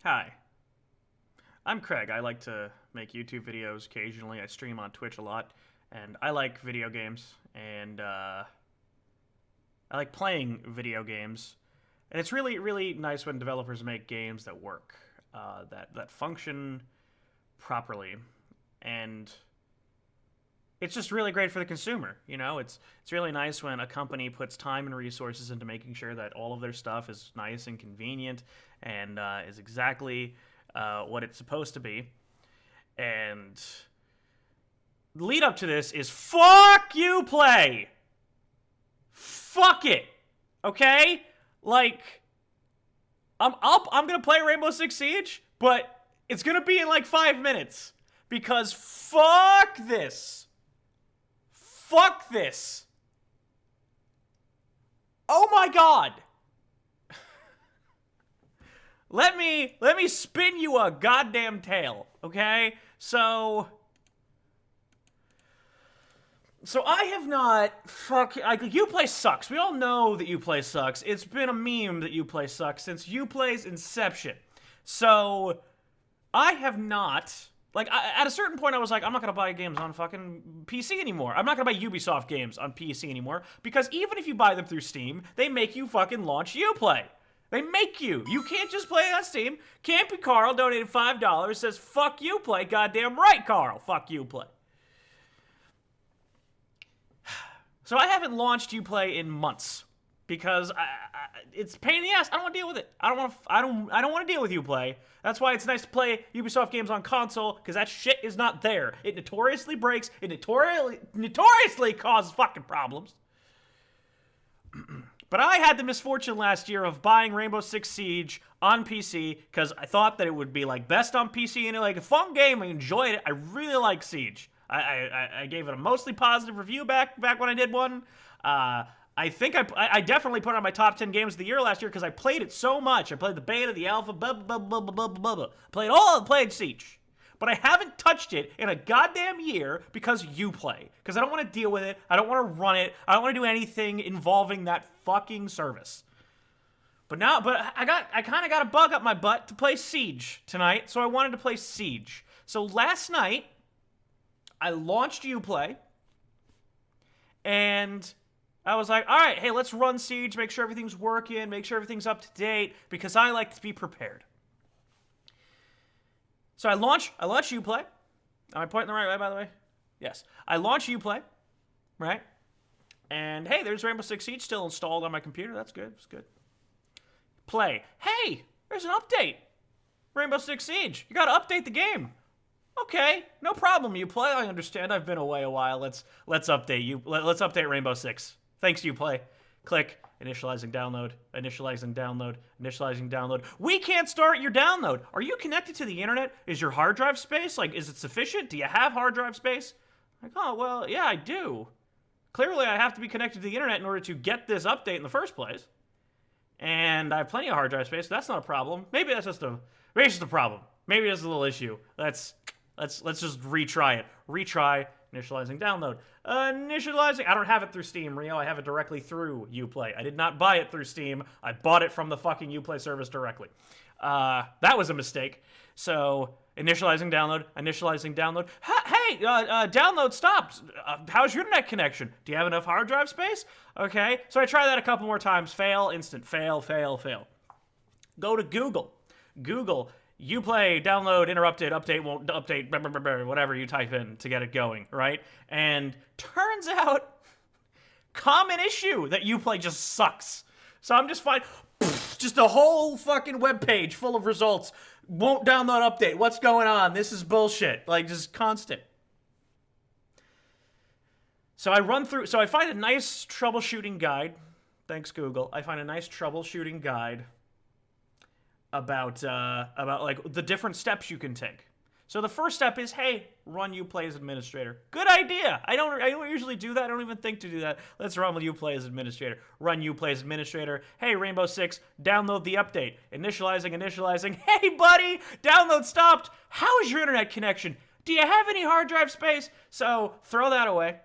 Hi, I'm Craig. I like to make YouTube videos occasionally. I stream on Twitch a lot, and I like video games, and I like playing video games. And it's really, really nice when developers make games that work, that function properly, and it's just really great for the consumer. You know, it's really nice when a company puts time and resources into making sure that all of their stuff is nice and convenient and is exactly what it's supposed to be. And the lead up to this is fuck Uplay. Fuck it. Okay? Like, I'm gonna play Rainbow Six Siege, but it's gonna be in like 5 minutes. Because fuck this. Fuck this. Oh my god. Let me spin you a goddamn tale, okay? So I have not like Uplay sucks. We all know that Uplay sucks. It's been a meme that Uplay sucks since Uplay's inception. So I have not, like, at a certain point I was like, I'm not gonna buy games on fucking PC anymore. I'm not gonna buy Ubisoft games on PC anymore because even if you buy them through Steam, they make you fucking launch Uplay. They make you. You can't just play on Steam. Campy Carl donated $5, says, fuck Uplay. Goddamn right, Carl. Fuck Uplay. So I haven't launched Uplay in months because it's a pain in the ass. I don't want to deal with it. I don't want to deal with Uplay. That's why it's nice to play Ubisoft games on console because that shit is not there. It notoriously breaks. It notoriously causes fucking problems. But I had the misfortune last year of buying Rainbow Six Siege on PC because I thought that it would be like best on PC and like a fun game. I enjoyed it. I really like Siege. I gave it a mostly positive review back when I did one. I think I definitely put it on my top 10 games of the year last year because I played it so much. I played the beta, the alpha, blah blah blah blah blah blah blah. Played Siege. But I haven't touched it in a goddamn year because Uplay. Because I don't want to deal with it. I don't want to run it. I don't want to do anything involving that fucking service. But I kind of got a bug up my butt to play Siege tonight, so I wanted to play Siege. So last night, I launched Uplay, and I was like, all right, hey, let's run Siege, make sure everything's working, make sure everything's up to date, because I like to be prepared. So I launch Uplay. Am I pointing the right way, by the way? Yes. I launch Uplay, right? And hey, there's Rainbow Six Siege still installed on my computer. That's good. It's good. Play. Hey, there's an update. Rainbow Six Siege. You gotta update the game. Okay, no problem, Uplay. I understand. I've been away a while. Let's update you. Let's update Rainbow Six. Thanks, Uplay. Click. Initializing download, initializing download, initializing download. We can't start your download. Are you connected to the internet? Is your hard drive space, like, is it sufficient? Do you have hard drive space? Like, oh, well, yeah, I do. Clearly, I have to be connected to the internet in order to get this update in the first place. And I have plenty of hard drive space, so that's not a problem. Maybe it's just a problem. Maybe it's a little issue. Let's just retry it. Retry. Initializing download. Initializing. I don't have it through Steam, Rio. I have it directly through Uplay. I did not buy it through Steam. I bought it from the fucking Uplay service directly. That was a mistake. So, initializing download. Initializing download. Hey, download stopped. How's your internet connection? Do you have enough hard drive space? Okay. So I try that a couple more times. Fail. Instant. Fail. Fail. Fail. Go to Google. Google. Uplay, download, interrupted, update, won't update, blah, blah, blah, blah, whatever you type in to get it going, right? And turns out, common issue that Uplay just sucks. So I'm just fine, just a whole fucking web page full of results. Won't download update. What's going on? This is bullshit. Like, just constant. So I find a nice troubleshooting guide. Thanks, Google. I find a nice troubleshooting guide about like the different steps you can take. So the first step is, hey, run Uplay as administrator. Good idea. I don't usually do that. I don't even think to do that. Let's run with Uplay as administrator. Run Uplay as administrator. Hey, Rainbow Six, download the update. Initializing. Hey, buddy, download stopped. How is your internet connection? Do you have any hard drive space? So throw that away.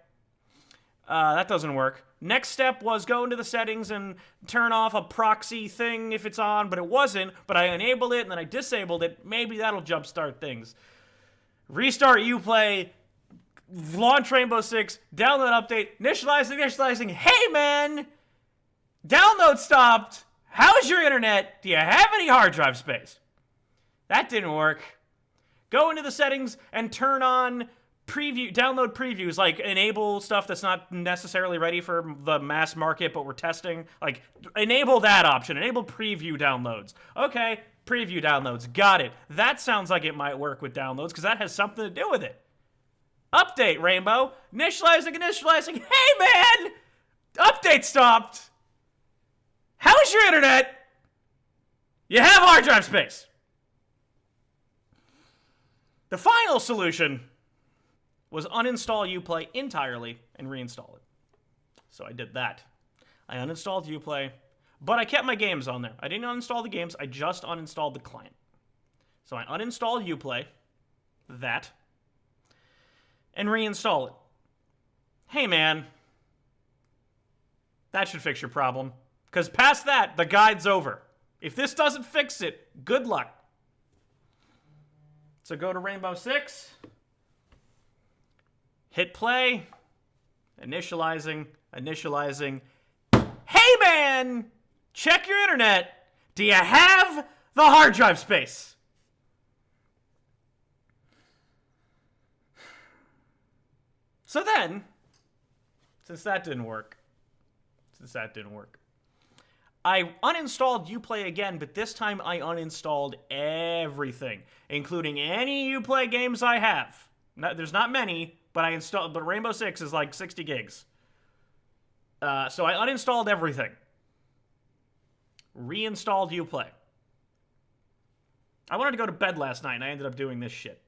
That doesn't work. Next step was go into the settings and turn off a proxy thing if it's on, but it wasn't. But I enabled it and then I disabled it. Maybe that'll jumpstart things. Restart Uplay, launch Rainbow Six, download update, initializing. Hey man, download stopped. How's your internet? Do you have any hard drive space? That didn't work. Go into the settings and turn on download previews, like enable stuff that's not necessarily ready for the mass market, but we're testing. Like, enable that option. Enable preview downloads. Okay, preview downloads. Got it. That sounds like it might work with downloads, because that has something to do with it. Update, Rainbow. Initializing. Hey, man! Update stopped. How's your internet? You have hard drive space. The final solution was uninstall Uplay entirely and reinstall it. So I did that. I uninstalled Uplay, but I kept my games on there. I didn't uninstall the games, I just uninstalled the client. So I uninstalled Uplay, and reinstall it. Hey man, that should fix your problem. Because past that, the guide's over. If this doesn't fix it, good luck. So go to Rainbow Six. Hit play, initializing. Hey man, check your internet. Do you have the hard drive space? So then, since that didn't work, I uninstalled Uplay again, but this time I uninstalled everything, including any Uplay games I have. There's not many, but Rainbow Six is like 60 gigs. So I uninstalled everything. Reinstalled Uplay. I wanted to go to bed last night, and I ended up doing this shit.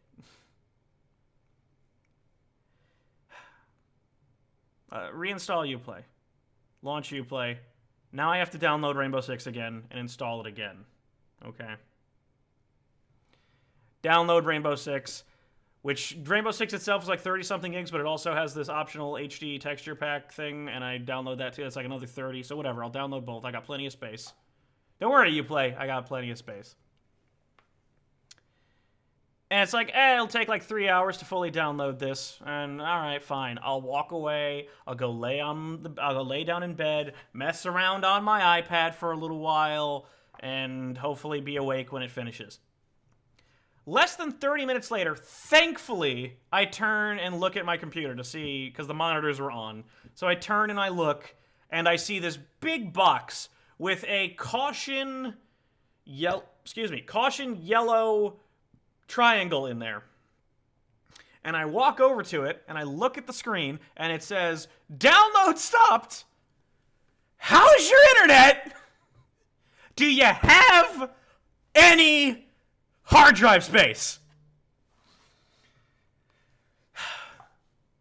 Reinstall Uplay. Launch Uplay. Now I have to download Rainbow Six again and install it again. Okay. Download Rainbow Six. Which, Rainbow Six itself is like 30-something gigs, but it also has this optional HD texture pack thing, and I download that too. That's like another 30, so whatever. I'll download both. I got plenty of space. Don't worry, Uplay. I got plenty of space. And it's like, it'll take like 3 hours to fully download this. And all right, fine. I'll walk away. I'll go lay down in bed, mess around on my iPad for a little while, and hopefully be awake when it finishes. Less than 30 minutes later, thankfully, I turn and look at my computer to see, because the monitors were on. So I turn and I look, and I see this big box with a caution yellow triangle in there. And I walk over to it, and I look at the screen, and it says, download stopped. How's your internet? Do you have any hard drive space?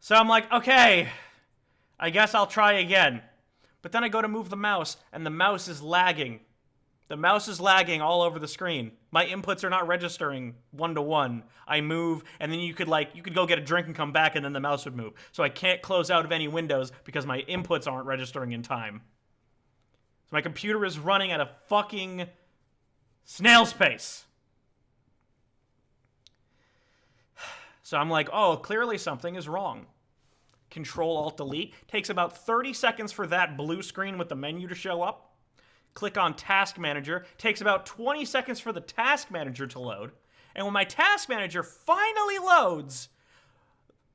So I'm like, okay, I guess I'll try again. But then I go to move the mouse, and the mouse is lagging. The mouse is lagging all over the screen. My inputs are not registering one-to-one. I move, and then you could go get a drink and come back, and then the mouse would move. So I can't close out of any windows because my inputs aren't registering in time. So my computer is running at a fucking snail's pace. So I'm like, oh, clearly something is wrong. Control-Alt-Delete. Takes about 30 seconds for that blue screen with the menu to show up. Click on Task Manager. Takes about 20 seconds for the Task Manager to load. And when my Task Manager finally loads,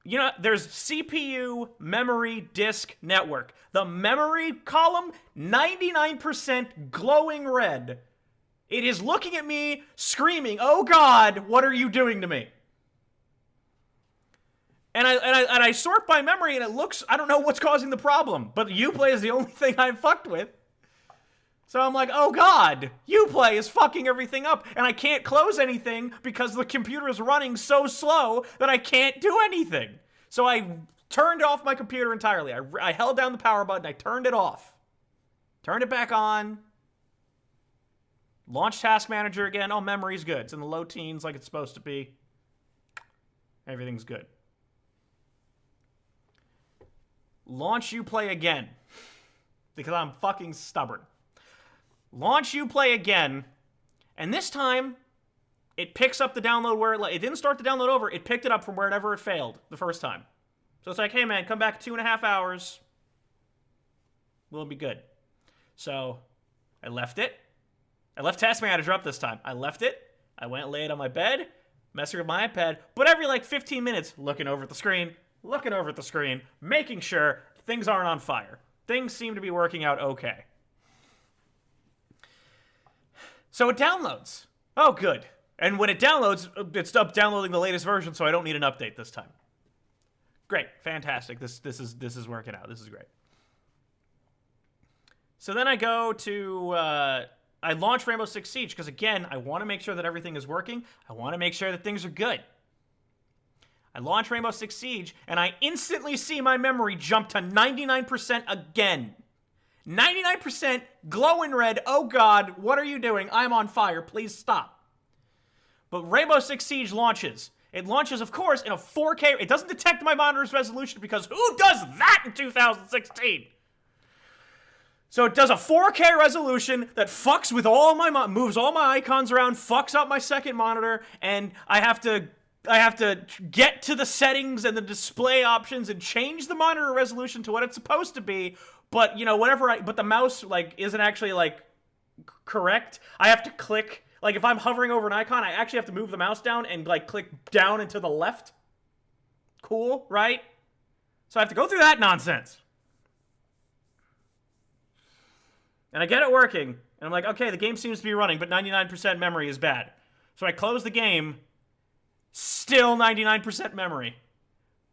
you know, there's CPU, memory, disk, network. The memory column, 99% glowing red. It is looking at me, screaming, oh God, what are you doing to me? And I sort by memory, and it looks, I don't know what's causing the problem, but Uplay is the only thing I've fucked with. So I'm like, oh God, Uplay is fucking everything up, and I can't close anything because the computer is running so slow that I can't do anything. So I turned off my computer entirely. I held down the power button, I turned it off. Turned it back on. Launched Task Manager again. Oh, memory's good. It's in the low teens like it's supposed to be. Everything's good. launch Uplay again. Because I'm fucking stubborn. Launch Uplay again, and this time, it picks up the download where it didn't start the download over, it picked it up from wherever it failed the first time. So it's like, hey man, come back 2.5 hours. We'll be good. So, I left it. I left Task Manager up this time. I left it. I went and laid on my bed, messing with my iPad, but every like 15 minutes, looking over at the screen, making sure things aren't on fire. Things seem to be working out okay. So it downloads. Oh, good. And when it downloads, it's up downloading the latest version, so I don't need an update this time. Great. Fantastic. This is working out. This is great. So then I go to... I launch Rainbow Six Siege, because again, I want to make sure that everything is working. I want to make sure that things are good. I launch Rainbow Six Siege, and I instantly see my memory jump to 99% again. 99% glowing red. Oh god, what are you doing? I'm on fire. Please stop. But Rainbow Six Siege launches. It launches, of course, in a 4K. It doesn't detect my monitor's resolution because who does that in 2016? So it does a 4K resolution that fucks with all my moves all my icons around, fucks up my second monitor, and I have to get to the settings and the display options and change the monitor resolution to what it's supposed to be. But you know, but the mouse like isn't actually like correct. I have to click, like if I'm hovering over an icon, I actually have to move the mouse down and like click down and to the left. Cool, right? So I have to go through that nonsense. And I get it working, and I'm like, okay, the game seems to be running, but 99% memory is bad. So I close the game, still 99% memory.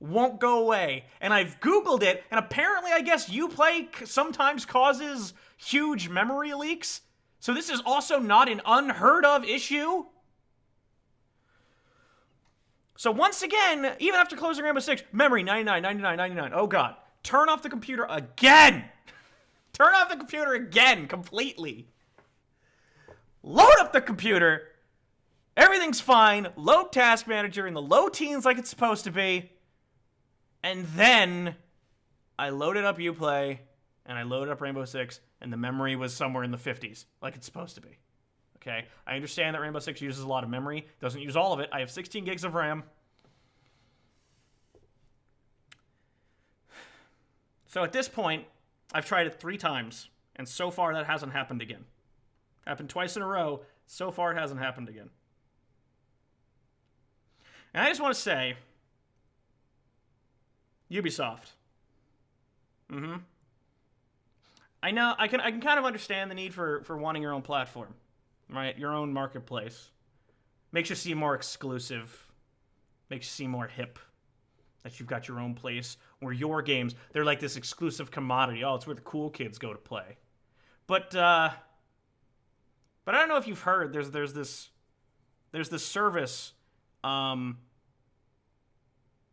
Won't go away. And I've Googled it, and apparently I guess Uplay sometimes causes huge memory leaks. So this is also not an unheard of issue. So once again, even after closing Rainbow Six, memory 99, 99, 99. Oh god. Turn off the computer again. Turn off the computer again, completely. Load up the computer. Everything's fine. Load Task Manager in the low teens like it's supposed to be. And then I loaded up Uplay, and I loaded up Rainbow Six, and the memory was somewhere in the 50s, like it's supposed to be. Okay? I understand that Rainbow Six uses a lot of memory. Doesn't use all of it. I have 16 gigs of RAM. So at this point, I've tried it 3 times, and so far that hasn't happened again. Happened twice in a row. So far it hasn't happened again. And I just want to say, Ubisoft. I know, I can kind of understand the need for wanting your own platform, right? Your own marketplace. Makes you seem more exclusive. Makes you seem more hip. That you've got your own place where your games, they're like this exclusive commodity. Oh, it's where the cool kids go to play. But I don't know if you've heard, there's this service,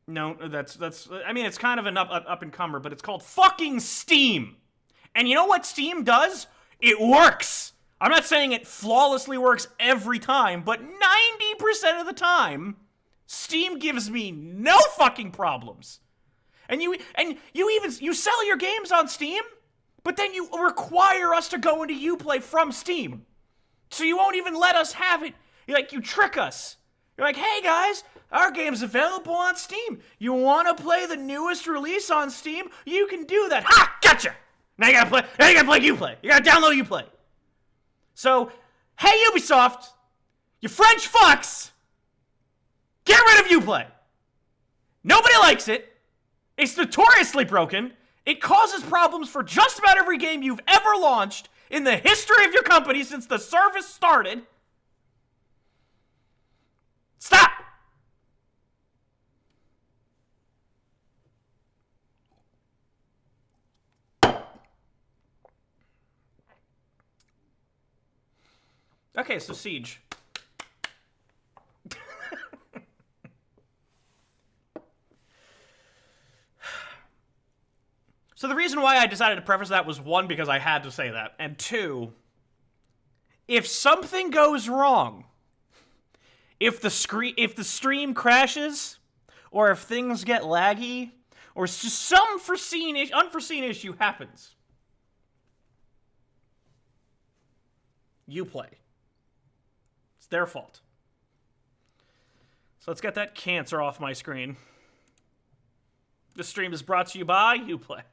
no, that's I mean, it's kind of an up and comer, but it's called fucking Steam. And you know what Steam does? It works. I'm not saying it flawlessly works every time, but 90% of the time, Steam gives me no fucking problems. And you sell your games on Steam, but then you require us to go into Uplay from Steam. So you won't even let us have it. You trick us. You're like, hey guys, our game's available on Steam. You want to play the newest release on Steam? You can do that. Ha! Gotcha! Now you gotta play Uplay. You gotta download Uplay. So, hey Ubisoft, you French fucks, get rid of Uplay. Nobody likes it. It's notoriously broken. It causes problems for just about every game you've ever launched in the history of your company since the service started. Stop! Okay, so Siege. So the reason why I decided to preface that was 1, because I had to say that, and 2, if something goes wrong, if the stream crashes, or if things get laggy, or just some unforeseen issue happens, Uplay. It's their fault. So let's get that cancer off my screen. This stream is brought to you by Uplay.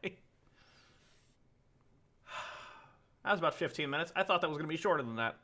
That was about 15 minutes. I thought that was going to be shorter than that.